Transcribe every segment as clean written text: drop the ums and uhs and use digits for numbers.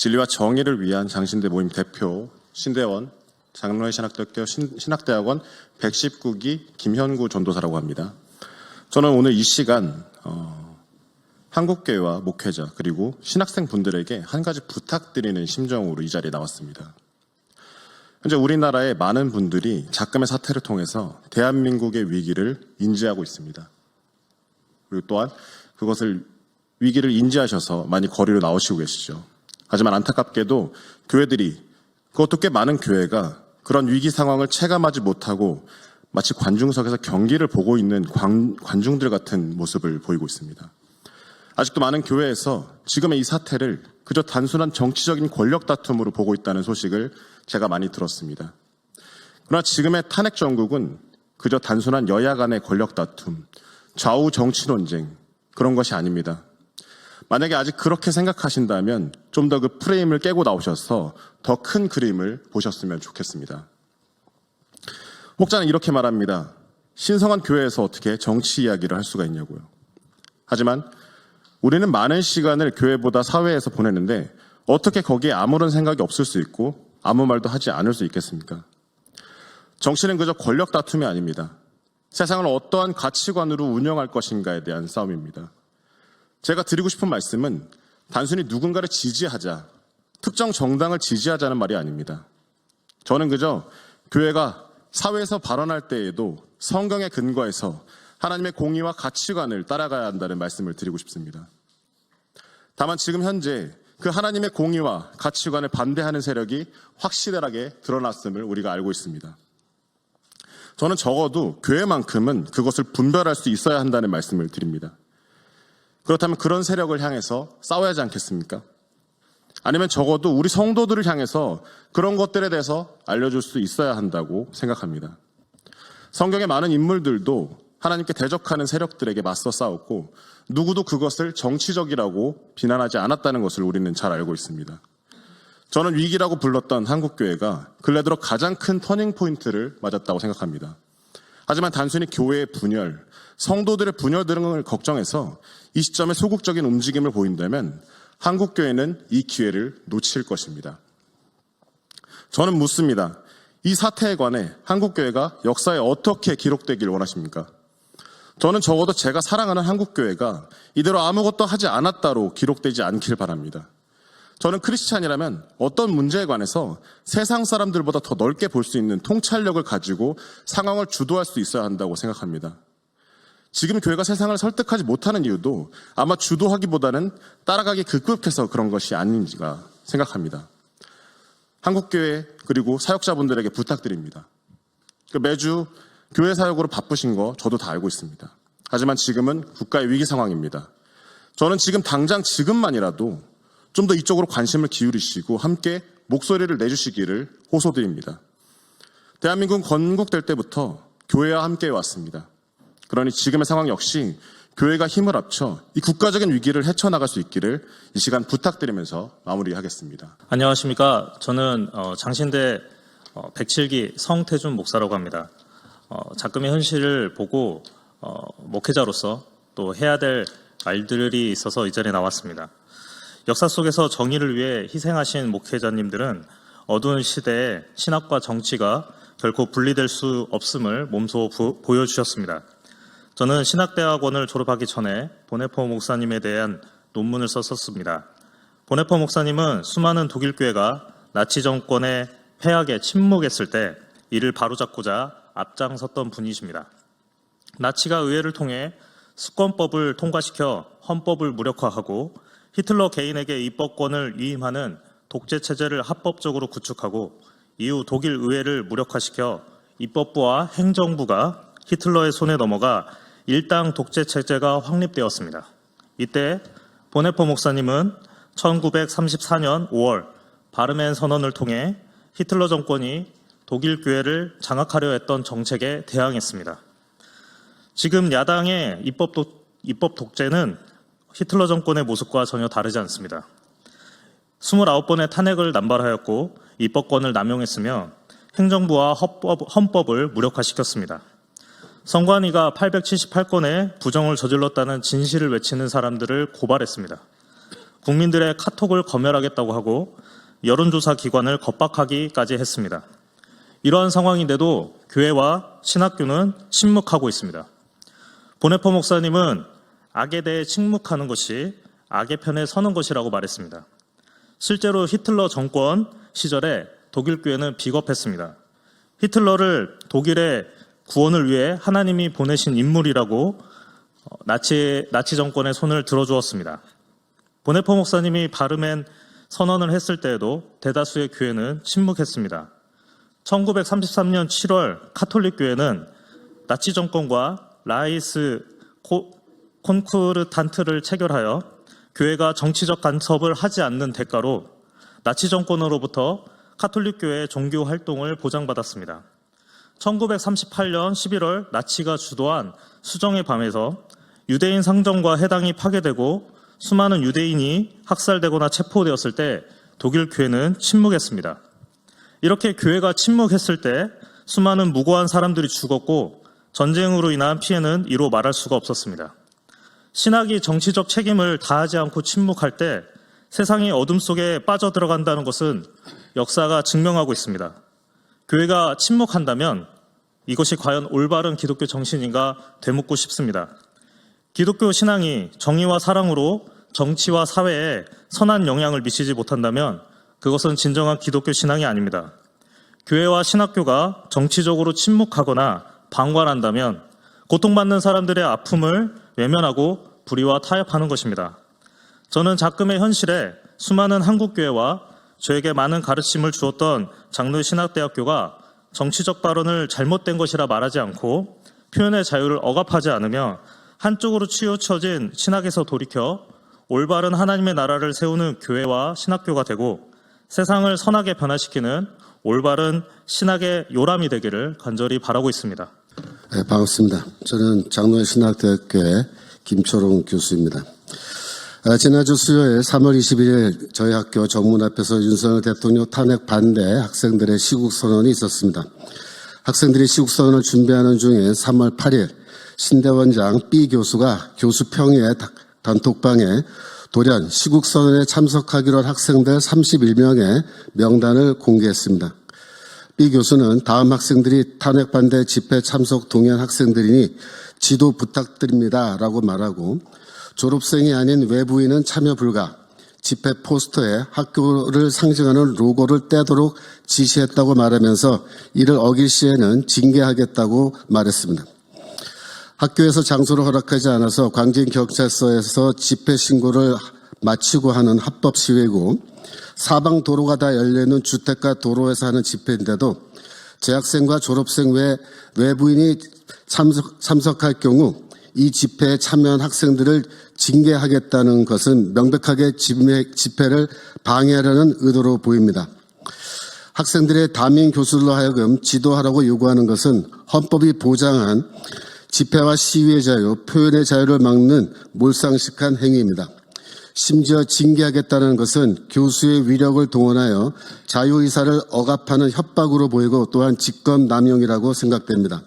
진리와 정의를 위한 장신대 모임 대표 신대원 장로회 신학대학원 119기 김현구 전도사라고 합니다. 저는 오늘 이 시간 한국교회와 목회자 그리고 신학생 분들에게 한 가지 부탁드리는 심정으로 이 자리에 나왔습니다. 현재 우리나라의 많은 분들이 작금의 사태를 통해서 대한민국의 위기를 인지하고 있습니다. 그리고 또한 그것을 위기를 인지하셔서 많이 거리로 나오시고 계시죠. 하지만 안타깝게도 교회들이, 그것도 꽤 많은 교회가 그런 위기 상황을 체감하지 못하고 마치 관중석에서 경기를 보고 있는 관중들 같은 모습을 보이고 있습니다. 아직도 많은 교회에서 지금의 이 사태를 그저 단순한 정치적인 권력 다툼으로 보고 있다는 소식을 제가 많이 들었습니다. 그러나 지금의 탄핵 정국은 그저 단순한 여야 간의 권력 다툼, 좌우 정치 논쟁, 그런 것이 아닙니다. 만약에 아직 그렇게 생각하신다면 좀 더 그 프레임을 깨고 나오셔서 더 큰 그림을 보셨으면 좋겠습니다. 혹자는 이렇게 말합니다. 신성한 교회에서 어떻게 정치 이야기를 할 수가 있냐고요. 하지만 우리는 많은 시간을 교회보다 사회에서 보내는데 어떻게 거기에 아무런 생각이 없을 수 있고 아무 말도 하지 않을 수 있겠습니까? 정치는 그저 권력 다툼이 아닙니다. 세상을 어떠한 가치관으로 운영할 것인가에 대한 싸움입니다. 제가 드리고 싶은 말씀은 단순히 누군가를 지지하자, 특정 정당을 지지하자는 말이 아닙니다. 저는 그저 교회가 사회에서 발언할 때에도 성경에 근거해서 하나님의 공의와 가치관을 따라가야 한다는 말씀을 드리고 싶습니다. 다만 지금 현재 그 하나님의 공의와 가치관을 반대하는 세력이 확실하게 드러났음을 우리가 알고 있습니다. 저는 적어도 교회만큼은 그것을 분별할 수 있어야 한다는 말씀을 드립니다. 그렇다면 그런 세력을 향해서 싸워야 하지 않겠습니까? 아니면 적어도 우리 성도들을 향해서 그런 것들에 대해서 알려줄 수 있어야 한다고 생각합니다. 성경의 많은 인물들도 하나님께 대적하는 세력들에게 맞서 싸웠고 누구도 그것을 정치적이라고 비난하지 않았다는 것을 우리는 잘 알고 있습니다. 저는 위기라고 불렀던 한국교회가 근래 들어 가장 큰 터닝포인트를 맞았다고 생각합니다. 하지만 단순히 교회의 분열, 성도들의 분열 등을 걱정해서 이 시점에 소극적인 움직임을 보인다면 한국교회는 이 기회를 놓칠 것입니다. 저는 묻습니다. 이 사태에 관해 한국교회가 역사에 어떻게 기록되길 원하십니까? 저는 적어도 제가 사랑하는 한국교회가 이대로 아무것도 하지 않았다로 기록되지 않길 바랍니다. 저는 크리스찬이라면 어떤 문제에 관해서 세상 사람들보다 더 넓게 볼 수 있는 통찰력을 가지고 상황을 주도할 수 있어야 한다고 생각합니다. 지금 교회가 세상을 설득하지 못하는 이유도 아마 주도하기보다는 따라가기 급급해서 그런 것이 아닌가 생각합니다. 한국교회 그리고 사역자분들에게 부탁드립니다. 매주 교회 사역으로 바쁘신 거 저도 다 알고 있습니다. 하지만 지금은 국가의 위기 상황입니다. 저는 지금 당장 지금만이라도 좀 더 이쪽으로 관심을 기울이시고 함께 목소리를 내주시기를 호소드립니다. 대한민국은 건국될 때부터 교회와 함께 왔습니다. 그러니 지금의 상황 역시 교회가 힘을 합쳐 이 국가적인 위기를 헤쳐나갈 수 있기를 이 시간 부탁드리면서 마무리하겠습니다. 안녕하십니까. 저는 장신대 107기 성태준 목사라고 합니다. 작금의 현실을 보고 목회자로서 또 해야 될 말들이 있어서 이 자리에 나왔습니다. 역사 속에서 정의를 위해 희생하신 목회자님들은 어두운 시대에 신학과 정치가 결코 분리될 수 없음을 몸소 보여주셨습니다. 저는 신학대학원을 졸업하기 전에 보네포 목사님에 대한 논문을 썼었습니다. 보네포 목사님은 수많은 독일교회가 나치 정권의 폐악에 침묵했을 때 이를 바로잡고자 앞장섰던 분이십니다. 나치가 의회를 통해 수권법을 통과시켜 헌법을 무력화하고 히틀러 개인에게 입법권을 위임하는 독재체제를 합법적으로 구축하고 이후 독일 의회를 무력화시켜 입법부와 행정부가 히틀러의 손에 넘어가 일당 독재체제가 확립되었습니다. 이때 보네포 목사님은 1934년 5월 바르멘 선언을 통해 히틀러 정권이 독일 교회를 장악하려 했던 정책에 대항했습니다. 지금 야당의 입법 독재는 히틀러 정권의 모습과 전혀 다르지 않습니다. 29번의 탄핵을 남발하였고 입법권을 남용했으며 행정부와 헌법을 무력화시켰습니다. 선관위가 878건의 부정을 저질렀다는 진실을 외치는 사람들을 고발했습니다. 국민들의 카톡을 검열하겠다고 하고 여론조사 기관을 겁박하기까지 했습니다. 이러한 상황인데도 교회와 신학교는 침묵하고 있습니다. 보네포 목사님은 악에 대해 침묵하는 것이 악의 편에 서는 것이라고 말했습니다. 실제로 히틀러 정권 시절에 독일 교회는 비겁했습니다. 히틀러를 독일의 구원을 위해 하나님이 보내신 인물이라고 나치 정권의 손을 들어주었습니다. 보네포 목사님이 바르멘 선언을 했을 때에도 대다수의 교회는 침묵했습니다. 1933년 7월 카톨릭 교회는 나치 정권과 라이스 콘쿠르탄트를 체결하여 교회가 정치적 간섭을 하지 않는 대가로 나치 정권으로부터 카톨릭 교회의 종교 활동을 보장받았습니다. 1938년 11월 나치가 주도한 수정의 밤에서 유대인 상점과 해당이 파괴되고 수많은 유대인이 학살되거나 체포되었을 때 독일 교회는 침묵했습니다. 이렇게 교회가 침묵했을 때 수많은 무고한 사람들이 죽었고 전쟁으로 인한 피해는 이루 말할 수가 없었습니다. 신학이 정치적 책임을 다하지 않고 침묵할 때 세상이 어둠 속에 빠져들어간다는 것은 역사가 증명하고 있습니다. 교회가 침묵한다면 이것이 과연 올바른 기독교 정신인가 되묻고 싶습니다. 기독교 신앙이 정의와 사랑으로 정치와 사회에 선한 영향을 미치지 못한다면 그것은 진정한 기독교 신앙이 아닙니다. 교회와 신학교가 정치적으로 침묵하거나 방관한다면 고통받는 사람들의 아픔을 외면하고 불의와 타협하는 것입니다. 저는 작금의 현실에 수많은 한국교회와 저에게 많은 가르침을 주었던 장로신학대학교가 정치적 발언을 잘못된 것이라 말하지 않고 표현의 자유를 억압하지 않으며 한쪽으로 치우쳐진 신학에서 돌이켜 올바른 하나님의 나라를 세우는 교회와 신학교가 되고 세상을 선하게 변화시키는 올바른 신학의 요람이 되기를 간절히 바라고 있습니다. 네, 반갑습니다. 저는 장로의 신학대학교의 김초롱 교수입니다. 지난주 수요일 3월 21일 저희 학교 정문 앞에서 윤석열 대통령 탄핵 반대 학생들의 시국선언이 있었습니다. 학생들이 시국선언을 준비하는 중에 3월 8일 신대원장 B 교수가 교수평의 단톡방에 돌연 시국선언에 참석하기로 한 학생들 31명의 명단을 공개했습니다. B 교수는 다음 학생들이 탄핵 반대 집회 참석 동의한 학생들이니 지도 부탁드립니다 라고 말하고 졸업생이 아닌 외부인은 참여 불가, 집회 포스터에 학교를 상징하는 로고를 떼도록 지시했다고 말하면서 이를 어길 시에는 징계하겠다고 말했습니다. 학교에서 장소를 허락하지 않아서 광진경찰서에서 집회 신고를 마치고 하는 합법 시위고 사방 도로가 다 열려있는 주택가 도로에서 하는 집회인데도 재학생과 졸업생 외 외부인이 참석할 경우 이 집회에 참여한 학생들을 징계하겠다는 것은 명백하게 집회를 방해하려는 의도로 보입니다. 학생들의 담임 교수들로 하여금 지도하라고 요구하는 것은 헌법이 보장한 집회와 시위의 자유, 표현의 자유를 막는 몰상식한 행위입니다. 심지어 징계하겠다는 것은 교수의 위력을 동원하여 자유의사를 억압하는 협박으로 보이고 또한 직권남용이라고 생각됩니다.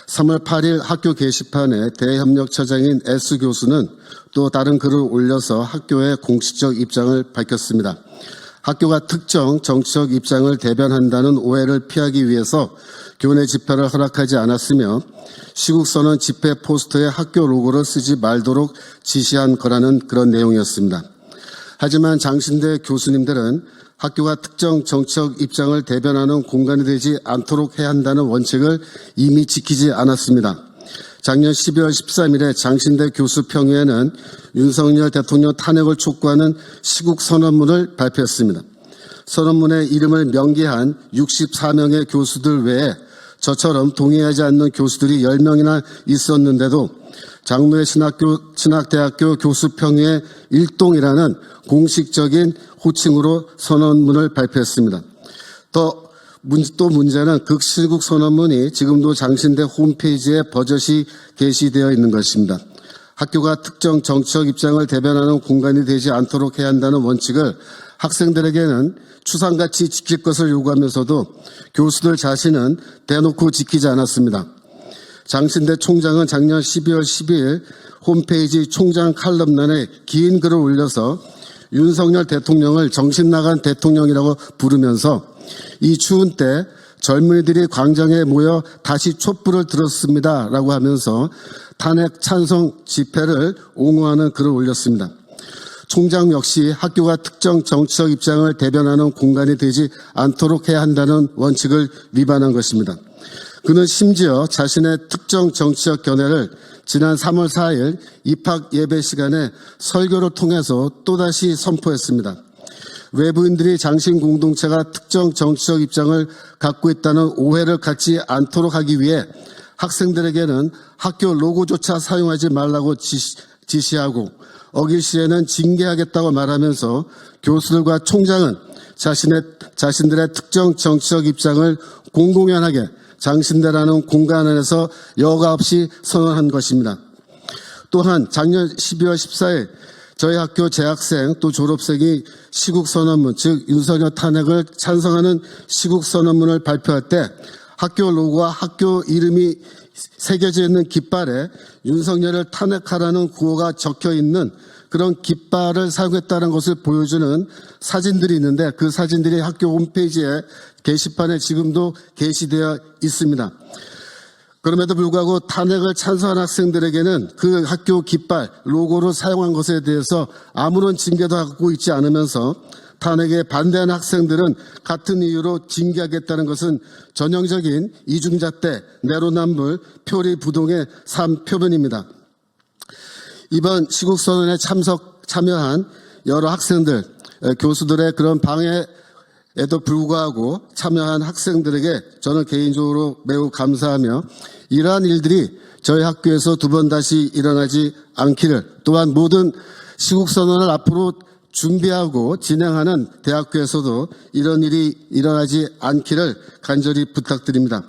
3월 8일 학교 게시판에 대협력처장인 S 교수는 또 다른 글을 올려서 학교의 공식적 입장을 밝혔습니다. 학교가 특정 정치적 입장을 대변한다는 오해를 피하기 위해서 교내 집회를 허락하지 않았으며 시국선언 집회 포스터에 학교 로고를 쓰지 말도록 지시한 거라는 그런 내용이었습니다. 하지만 장신대 교수님들은 학교가 특정 정치적 입장을 대변하는 공간이 되지 않도록 해야 한다는 원칙을 이미 지키지 않았습니다. 작년 12월 13일에 장신대 교수평의회는 윤석열 대통령 탄핵을 촉구하는 시국선언문을 발표했습니다. 선언문에 이름을 명기한 64명의 교수들 외에 저처럼 동의하지 않는 교수들이 10명이나 있었는데도 장로의 신학대학교 교수평의회 일동이라는 공식적인 호칭으로 선언문을 발표했습니다. 또 문제는 극시국 선언문이 지금도 장신대 홈페이지에 버젓이 게시되어 있는 것입니다. 학교가 특정 정치적 입장을 대변하는 공간이 되지 않도록 해야 한다는 원칙을 학생들에게는 추상같이 지킬 것을 요구하면서도 교수들 자신은 대놓고 지키지 않았습니다. 장신대 총장은 작년 12월 12일 홈페이지 총장 칼럼란에 긴 글을 올려서 윤석열 대통령을 정신 나간 대통령이라고 부르면서 이 추운 때 젊은이들이 광장에 모여 다시 촛불을 들었습니다라고 하면서 탄핵 찬성 집회를 옹호하는 글을 올렸습니다. 총장 역시 학교가 특정 정치적 입장을 대변하는 공간이 되지 않도록 해야 한다는 원칙을 위반한 것입니다. 그는 심지어 자신의 특정 정치적 견해를 지난 3월 4일 입학 예배 시간에 설교를 통해서 또다시 선포했습니다. 외부인들이 장신 공동체가 특정 정치적 입장을 갖고 있다는 오해를 갖지 않도록 하기 위해 학생들에게는 학교 로고조차 사용하지 말라고 지시하고 어길 시에는 징계하겠다고 말하면서 교수들과 총장은 자신들의 특정 정치적 입장을 공공연하게 장신대라는 공간 안에서 여과 없이 선언한 것입니다. 또한 작년 12월 14일 저희 학교 재학생 또 졸업생이 시국선언문, 즉 윤석열 탄핵을 찬성하는 시국선언문을 발표할 때 학교 로고와 학교 이름이 새겨져 있는 깃발에 윤석열을 탄핵하라는 구호가 적혀 있는 그런 깃발을 사용했다는 것을 보여주는 사진들이 있는데 그 사진들이 학교 홈페이지에 게시판에 지금도 게시되어 있습니다. 그럼에도 불구하고 탄핵을 찬성한 학생들에게는 그 학교 깃발, 로고를 사용한 것에 대해서 아무런 징계도 하고 있지 않으면서 탄핵에 반대하는 학생들은 같은 이유로 징계하겠다는 것은 전형적인 이중잣대, 내로남불, 표리부동의 삶 표본입니다. 이번 시국선언에 참여한 여러 학생들, 교수들의 그런 방해에도 불구하고 참여한 학생들에게 저는 개인적으로 매우 감사하며 이러한 일들이 저희 학교에서 두 번 다시 일어나지 않기를, 또한 모든 시국선언을 앞으로 준비하고 진행하는 대학교에서도 이런 일이 일어나지 않기를 간절히 부탁드립니다.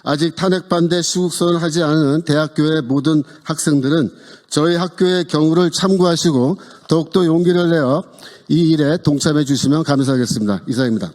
아직 탄핵 반대 시국선언을 하지 않은 대학교의 모든 학생들은 저희 학교의 경우를 참고하시고 더욱더 용기를 내어 이 일에 동참해 주시면 감사하겠습니다. 이상입니다.